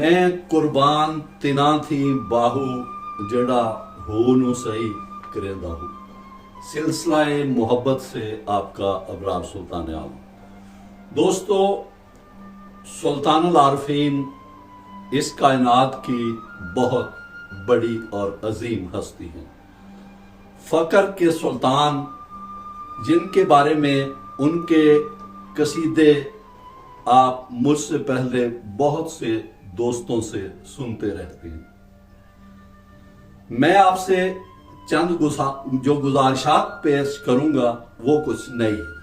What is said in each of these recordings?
میں قربان تنا تھی باہو جڑا ہو نو سہی کریندہ ہوں۔ سلسلہ محبت سے آپ کا ابرار سلطان عالم۔ دوستو، سلطان العارفین اس کائنات کی بہت بڑی اور عظیم ہستی ہیں، فقر کے سلطان، جن کے بارے میں ان کے قصیدے آپ مجھ سے پہلے بہت سے دوستوں سے سنتے رہتے ہیں۔ میں آپ سے چند جو گزارشات پیش کروں گا وہ کچھ نئی ہے۔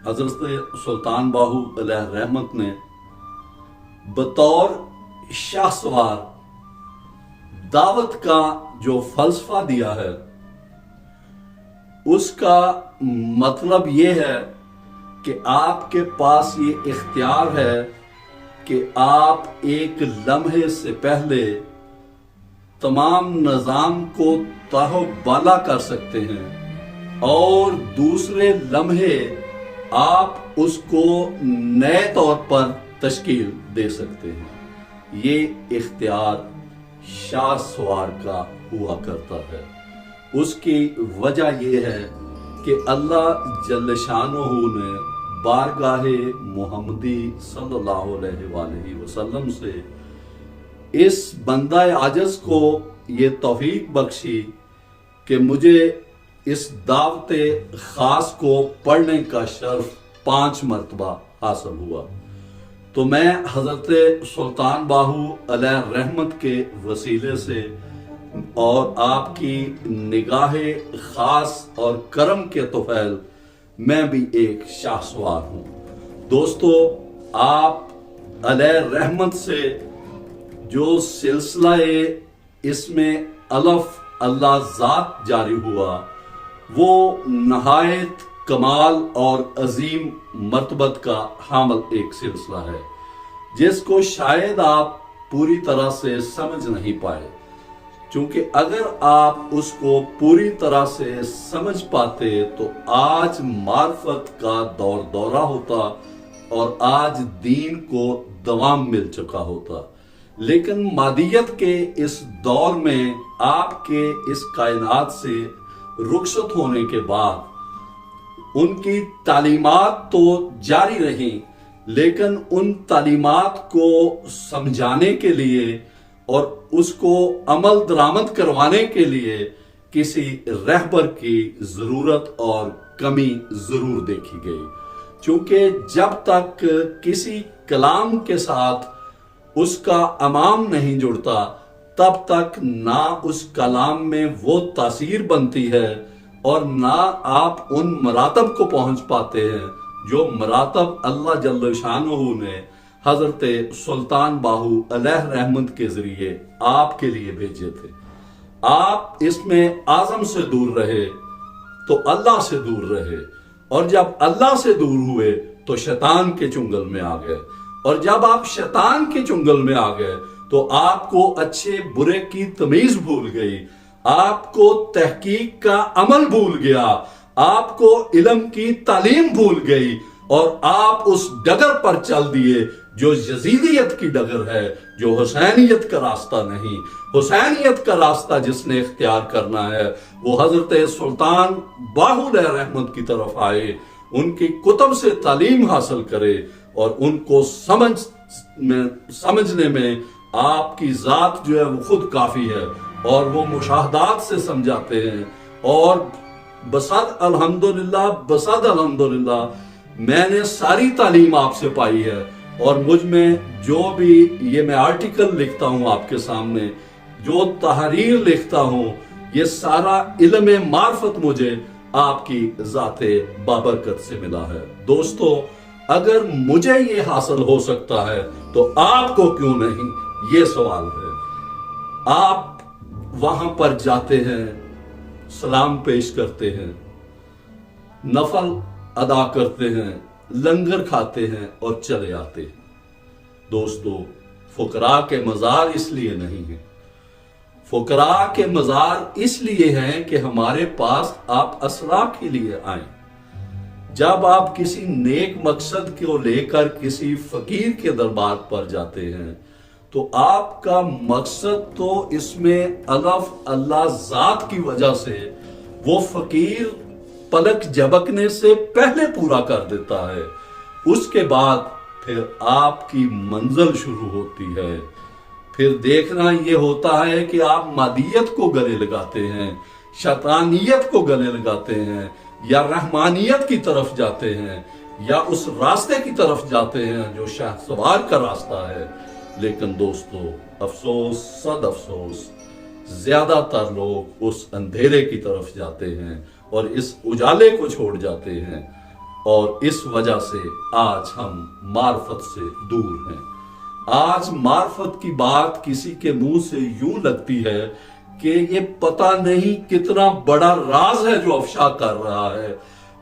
حضرت سلطان باہو علیہ رحمت نے بطور شاہ سوار دعوت کا جو فلسفہ دیا ہے، اس کا مطلب یہ ہے کہ آپ کے پاس یہ اختیار ہے کہ آپ ایک لمحے سے پہلے تمام نظام کو تہو بالا کر سکتے ہیں اور دوسرے لمحے آپ اس کو نئے طور پر تشکیل دے سکتے ہیں۔ یہ اختیار شاہ سوار کا ہوا کرتا ہے۔ اس کی وجہ یہ ہے کہ اللہ جل شانہ نے بارگاہ محمدی صلی اللہ علیہ وآلہ وسلم سے اس بندہ عاجز کو یہ توفیق بخشی کہ مجھے اس دعوت خاص کو پڑھنے کا شرف 5 مرتبہ حاصل ہوا، تو میں حضرت سلطان باہو علیہ رحمت کے وسیلے سے اور آپ کی نگاہ خاص اور کرم کے طفیل میں بھی ایک شاہ سوار ہوں۔ دوستو، آپ علیہ رحمت سے جو سلسلہ اس میں الف اللہ ذات جاری ہوا، وہ نہایت کمال اور عظیم مرتبت کا حامل ایک سلسلہ ہے، جس کو شاید آپ پوری طرح سے سمجھ نہیں پائے، چونکہ اگر آپ اس کو پوری طرح سے سمجھ پاتے تو آج معرفت کا دورہ ہوتا اور آج دین کو دوام مل چکا ہوتا۔ لیکن مادیت کے اس دور میں آپ کے اس کائنات سے رخصت ہونے کے بعد ان کی تعلیمات تو جاری رہیں، لیکن ان تعلیمات کو سمجھانے کے لیے اور اس کو عمل درآمد کروانے کے لیے کسی رہبر کی ضرورت اور کمی ضرور دیکھی گئی، چونکہ جب تک کسی کلام کے ساتھ اس کا امام نہیں جڑتا، تب تک نہ اس کلام میں وہ تاثیر بنتی ہے اور نہ آپ ان مراتب کو پہنچ پاتے ہیں جو مراتب اللہ جل شانہ نے حضرت سلطان باہو علیہ رحمت کے ذریعے آپ کے لیے بھیجے تھے۔ آپ اس میں اعظم سے دور رہے تو اللہ سے دور رہے، اور جب اللہ سے دور ہوئے تو شیطان کے چنگل میں آ گئے، اور جب آپ شیطان کے چنگل میں آ گئے تو آپ کو اچھے برے کی تمیز بھول گئی، آپ کو تحقیق کا عمل بھول گیا، آپ کو علم کی تعلیم بھول گئی، اور آپ اس ڈگر پر چل دیے جو یزیدیت کی ڈگر ہے، جو حسینیت کا راستہ نہیں۔ حسینیت کا راستہ جس نے اختیار کرنا ہے وہ حضرت سلطان باہو علیہ رحمت کی طرف آئے، ان کی کتب سے تعلیم حاصل کرے، اور ان کو سمجھنے میں آپ کی ذات جو ہے وہ خود کافی ہے، اور وہ مشاہدات سے سمجھاتے ہیں۔ اور بصد الحمدللہ میں نے ساری تعلیم آپ سے پائی ہے، اور مجھ میں جو بھی یہ میں آرٹیکل لکھتا ہوں آپ کے سامنے، جو تحریر لکھتا ہوں، یہ سارا علم معرفت مجھے آپ کی ذات بابرکت سے ملا ہے۔ دوستو، اگر مجھے یہ حاصل ہو سکتا ہے تو آپ کو کیوں نہیں؟ یہ سوال ہے۔ آپ وہاں پر جاتے ہیں، سلام پیش کرتے ہیں، نفل ادا کرتے ہیں، لنگر کھاتے ہیں اور چلے آتے ہیں۔ دوستو، فقراء کے مزار اس لیے نہیں ہیں، فقراء کے مزار اس لیے ہیں کہ ہمارے پاس آپ اصلاح کے لیے آئیں، جب آپ کسی نیک مقصد کو لے کر کسی فقیر کے دربار پر جاتے ہیں تو آپ کا مقصد تو اس میں الف اللہ ذات کی وجہ سے وہ فقیر پلک جھپکنے سے پہلے پورا کر دیتا ہے، اس کے بعد پھر آپ کی منزل شروع ہوتی ہے۔ پھر دیکھنا یہ ہوتا ہے کہ آپ مادیت کو گلے لگاتے ہیں، شیطانیت کو گلے لگاتے ہیں، یا رحمانیت کی طرف جاتے ہیں، یا اس راستے کی طرف جاتے ہیں جو شاہ سوار کا راستہ ہے۔ لیکن دوستو، افسوس صد افسوس، زیادہ تر لوگ اس اندھیرے کی طرف جاتے ہیں اور اس اجالے کو چھوڑ جاتے ہیں، اور اس وجہ سے آج ہم معرفت سے دور ہیں۔ آج معرفت کی بات کسی کے منہ سے یوں لگتی ہے کہ یہ پتہ نہیں کتنا بڑا راز ہے جو افشا کر رہا ہے۔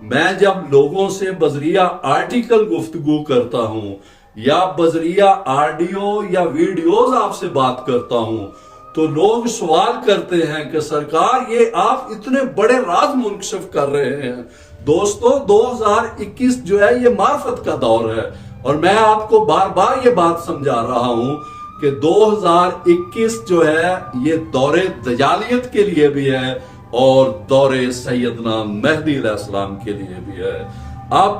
میں جب لوگوں سے بذریعہ آرٹیکل گفتگو کرتا ہوں یا بذریعہ آڈیو یا ویڈیوز آپ سے بات کرتا ہوں تو لوگ سوال کرتے ہیں کہ سرکار یہ آپ اتنے بڑے راز منکشف کر رہے ہیں۔ دوستو، 2021 جو ہے یہ معرفت کا دور ہے، اور میں آپ کو بار بار یہ بات سمجھا رہا ہوں کہ 2021 جو ہے یہ دور دجالیت کے لیے بھی ہے اور دور سیدنا مہدی علیہ السلام کے لیے بھی ہے۔ اب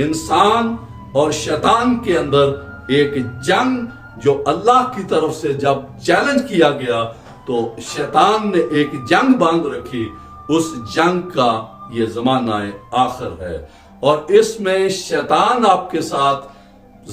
انسان اور شیطان کے اندر ایک جنگ جو اللہ کی طرف سے جب چیلنج کیا گیا تو شیطان نے ایک جنگ باندھ رکھی، اس جنگ کا یہ زمانہ آخر ہے، اور اس میں شیطان آپ کے ساتھ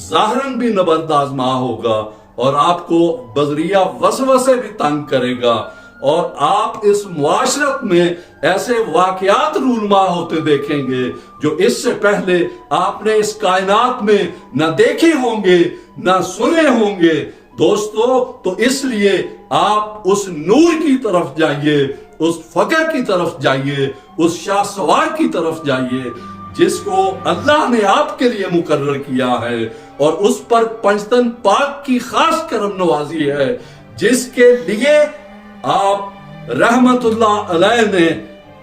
ظاہراً بھی نبرد آزما ہوگا اور آپ کو بذریعہ وسوسے بھی تنگ کرے گا، اور آپ اس معاشرت میں ایسے واقعات رونما ہوتے دیکھیں گے جو اس سے پہلے آپ نے اس کائنات میں نہ دیکھے ہوں گے نہ سنے ہوں گے۔ دوستو، تو اس لیے آپ اس نور کی طرف جائیے، اس فقر کی طرف جائیے، اس شاہ سوار کی طرف جائیے جس کو اللہ نے آپ کے لیے مقرر کیا ہے، اور اس پر پنجتن پاک کی خاص کرم نوازی ہے، جس کے لیے آپ رحمت اللہ علیہ نے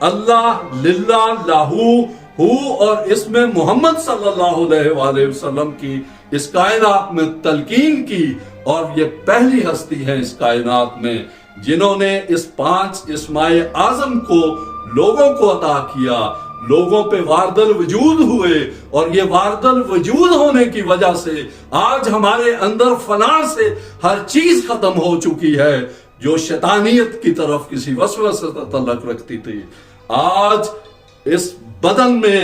اللہ للہ لاہو ہو اور اس میں محمد صلی اللہ علیہ وآلہ وسلم کی اس کائنات میں تلقین کی، اور یہ پہلی ہستی ہے اس کائنات میں جنہوں نے اس 5 اسماء اعظم کو لوگوں کو عطا کیا، لوگوں پہ وارد الوجود ہوئے، اور یہ وارد الوجود ہونے کی وجہ سے آج ہمارے اندر فنا سے ہر چیز ختم ہو چکی ہے جو شیطانیت کی طرف کسی وسوسے سے تعلق رکھتی تھی۔ آج اس بدن میں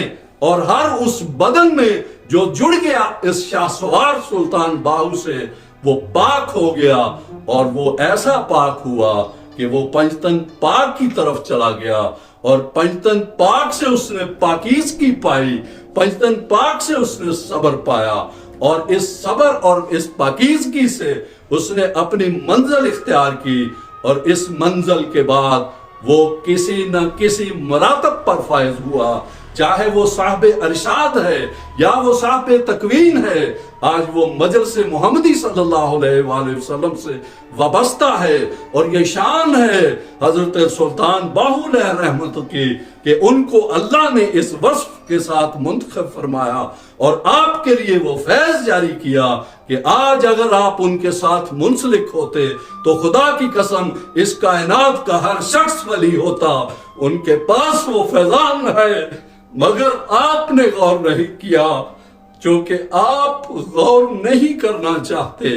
اور ہر اس بدن میں جو جڑ گیا اس شاہ سوار سلطان باہو سے، وہ پاک ہو گیا، اور وہ ایسا پاک ہوا کہ وہ پنجتن پاک کی طرف چلا گیا، اور پنجتن پاک سے اس نے پاکیزگی پائی، پنجتن پاک سے اس نے صبر پایا، اور اس صبر اور اس پاکیزگی سے اس نے اپنی منزل اختیار کی، اور اس منزل کے بعد وہ کسی نہ کسی مراتب پر فائز ہوا، چاہے وہ صاحب ارشاد ہے یا وہ صاحب تکوین ہے۔ آج وہ مجلس محمدی صلی اللہ علیہ وآلہ وسلم سے وابستہ ہے، اور یہ شان ہے حضرت سلطان باہو علیہ رحمت کی کہ ان کو اللہ نے اس وصف کے ساتھ منتخب فرمایا اور آپ کے لیے وہ فیض جاری کیا کہ آج اگر آپ ان کے ساتھ منسلک ہوتے تو خدا کی قسم اس کائنات کا ہر شخص ولی ہوتا۔ ان کے پاس وہ فیضان ہے، مگر آپ نے غور نہیں کیا، چونکہ آپ غور نہیں کرنا چاہتے،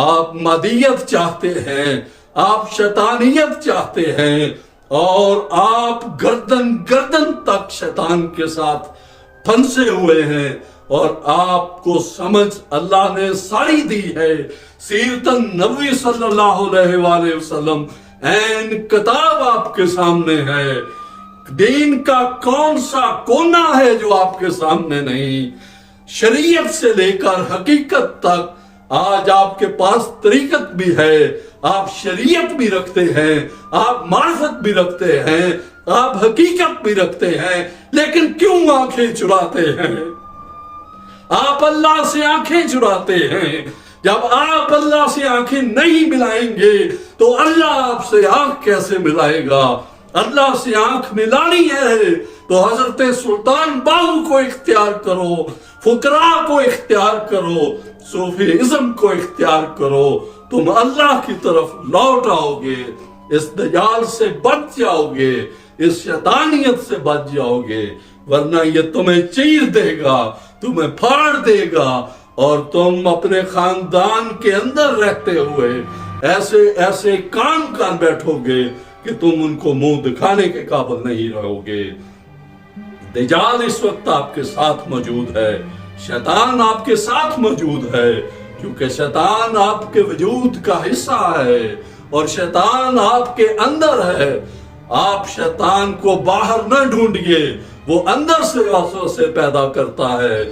آپ مادیت چاہتے ہیں، آپ شیطانیت چاہتے ہیں، اور آپ گردن گردن تک شیطان کے ساتھ پھنسے ہوئے ہیں، اور آپ کو سمجھ اللہ نے ساری دی ہے۔ سیرت النبوی صلی اللہ علیہ وآلہ وسلم عین کتاب آپ کے سامنے ہے، دین کا کون سا کونا ہے جو آپ کے سامنے نہیں؟ شریعت سے لے کر حقیقت تک آج آپ کے پاس طریقت بھی ہے، آپ شریعت بھی رکھتے ہیں، آپ معرفت بھی رکھتے ہیں، آپ حقیقت بھی رکھتے ہیں، لیکن کیوں آنکھیں چراتے ہیں؟ آپ اللہ سے آنکھیں چراتے ہیں۔ جب آپ اللہ سے آنکھیں نہیں ملائیں گے تو اللہ آپ سے آنکھ کیسے ملائے گا؟ اللہ سے آنکھ ملانی ہے تو حضرت سلطان باہو کو اختیار کرو، فقراء کو اختیار کرو، صوفیزم کو اختیار کرو، تم اللہ کی طرف لوٹ آؤ گے، اس دجال سے بچ جاؤ گے، اس شیطانیت سے بچ جاؤ گے، ورنہ یہ تمہیں چیر دے گا، تمہیں پھاڑ دے گا، اور تم اپنے خاندان کے اندر رہتے ہوئے ایسے ایسے کام کر بیٹھو گے کہ تم ان کو منہ دکھانے کے قابل نہیں رہو گے۔ دجال اس وقت آپ کے ساتھ موجود ہے، شیطان آپ کے ساتھ موجود ہے، کیونکہ شیطان آپ کے وجود کا حصہ ہے اور شیطان آپ کے اندر ہے۔ آپ شیطان کو باہر نہ ڈھونڈیے، وہ اندر سے وسوسے پیدا کرتا ہے،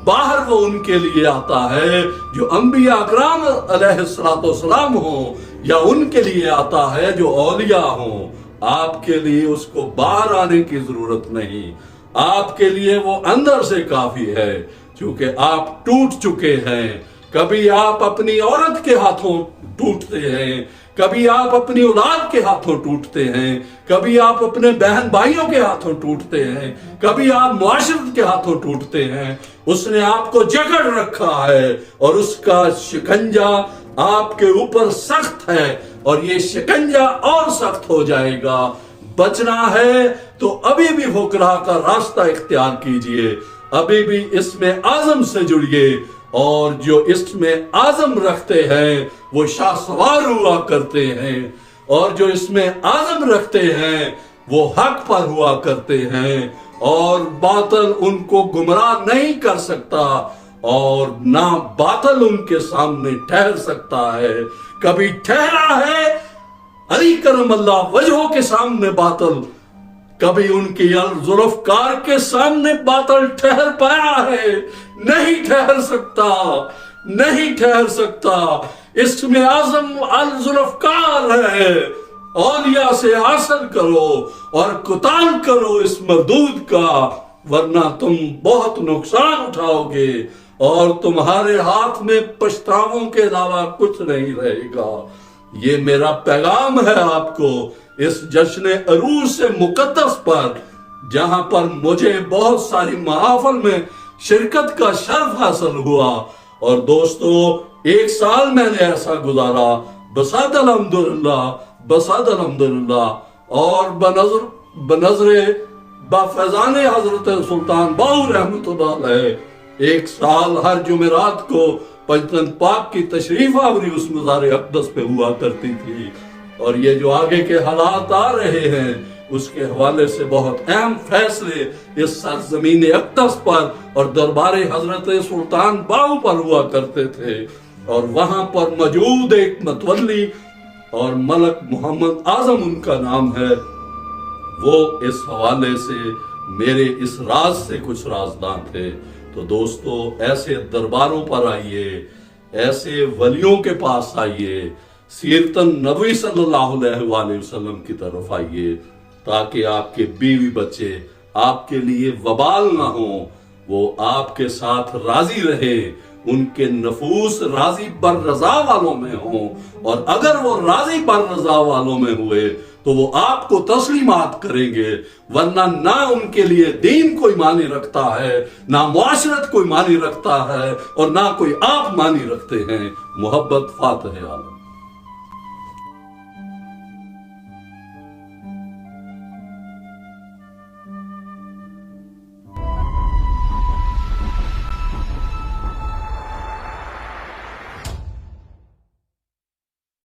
باہر وہ ان کے لیے آتا ہے جو انبیاء اکرام علیہ السلام ہوں، یا ان کے لیے آتا ہے جو اولیاء ہوں۔ آپ کے لیے اس کو باہر آنے کی ضرورت نہیں، آپ کے لیے وہ اندر سے کافی ہے، کیونکہ آپ ٹوٹ چکے ہیں۔ کبھی آپ اپنی عورت کے ہاتھوں ٹوٹتے ہیں، کبھی آپ اپنی اولاد کے ہاتھوں ٹوٹتے ہیں، کبھی آپ اپنے بہن بھائیوں کے ہاتھوں ٹوٹتے ہیں، کبھی آپ معاشرت کے ہاتھوں ٹوٹتے ہیں۔ اس نے آپ کو جکڑ رکھا ہے اور اس کا شکنجا آپ کے اوپر سخت ہے، اور یہ شکنجا اور سخت ہو جائے گا۔ بچنا ہے تو ابھی بھی فقراء کا راستہ اختیار کیجئے، ابھی بھی اسم اعظم سے جڑیے، اور جو اسم اعظم رکھتے ہیں وہ شاہ سوار ہوا کرتے ہیں، اور جو اسم اعظم رکھتے ہیں وہ حق پر ہوا کرتے ہیں، اور باطل ان کو گمراہ نہیں کر سکتا، اور نہ باطل ان کے سامنے ٹھہر سکتا ہے۔ کبھی ٹھہرا ہے علی کرم اللہ وجہہ کے سامنے باطل، کبھی ان کی ذوالفقار کے سامنے باطل ٹھہر پایا ہے؟ نہیں ٹھہر سکتا، نہیں ٹھہر سکتا۔ اسم اعظم ذوالفقار ہے، اولیاء سے حاصل کرو اور قتال کرو اس مردود کا، ورنہ تم بہت نقصان اٹھاؤ گے اور تمہارے ہاتھ میں پچھتاووں کے علاوہ کچھ نہیں رہے گا۔ یہ میرا پیغام ہے آپ کو اس جشن عروس مقدس پر، جہاں پر مجھے بہت ساری محافل میں شرکت کا شرف حاصل ہوا، اور دوستو 1 سال میں نے ایسا گزارا بصد الحمدللہ، بصد الحمدللہ، اور بنظر بفیضان حضرت سلطان باہو رحمۃ اللہ علیہ 1 سال ہر جمعرات کو پنجتن پاک کی تشریف آوری اس مزار اقدس پہ ہوا کرتی تھی، اور یہ جو آگے کے حالات آ رہے ہیں اس کے حوالے سے بہت اہم فیصلے اس سرزمین اقدس پر اور دربار حضرت سلطان باہو پر ہوا کرتے تھے، اور وہاں پر موجود ایک متولی اور ملک محمد اعظم ان کا نام ہے، وہ اس حوالے سے میرے اس راز سے کچھ رازداں تھے۔ تو دوستو ایسے درباروں پر آئیے، ایسے ولیوں کے پاس آئیے، سیرت النبی صلی اللہ علیہ وآلہ وسلم کی طرف آئیے، تاکہ آپ کے بیوی بچے آپ کے لیے وبال نہ ہوں، وہ آپ کے ساتھ راضی رہے، ان کے نفوس راضی بر رضا والوں میں ہوں، اور اگر وہ راضی بر رضا والوں میں ہوئے تو وہ آپ کو تسلیمات کریں گے، ورنہ نہ ان کے لیے دین کوئی معنی رکھتا ہے، نہ معاشرت کوئی معنی رکھتا ہے، اور نہ کوئی آپ معنی رکھتے ہیں۔ محبت، فاتح عالم۔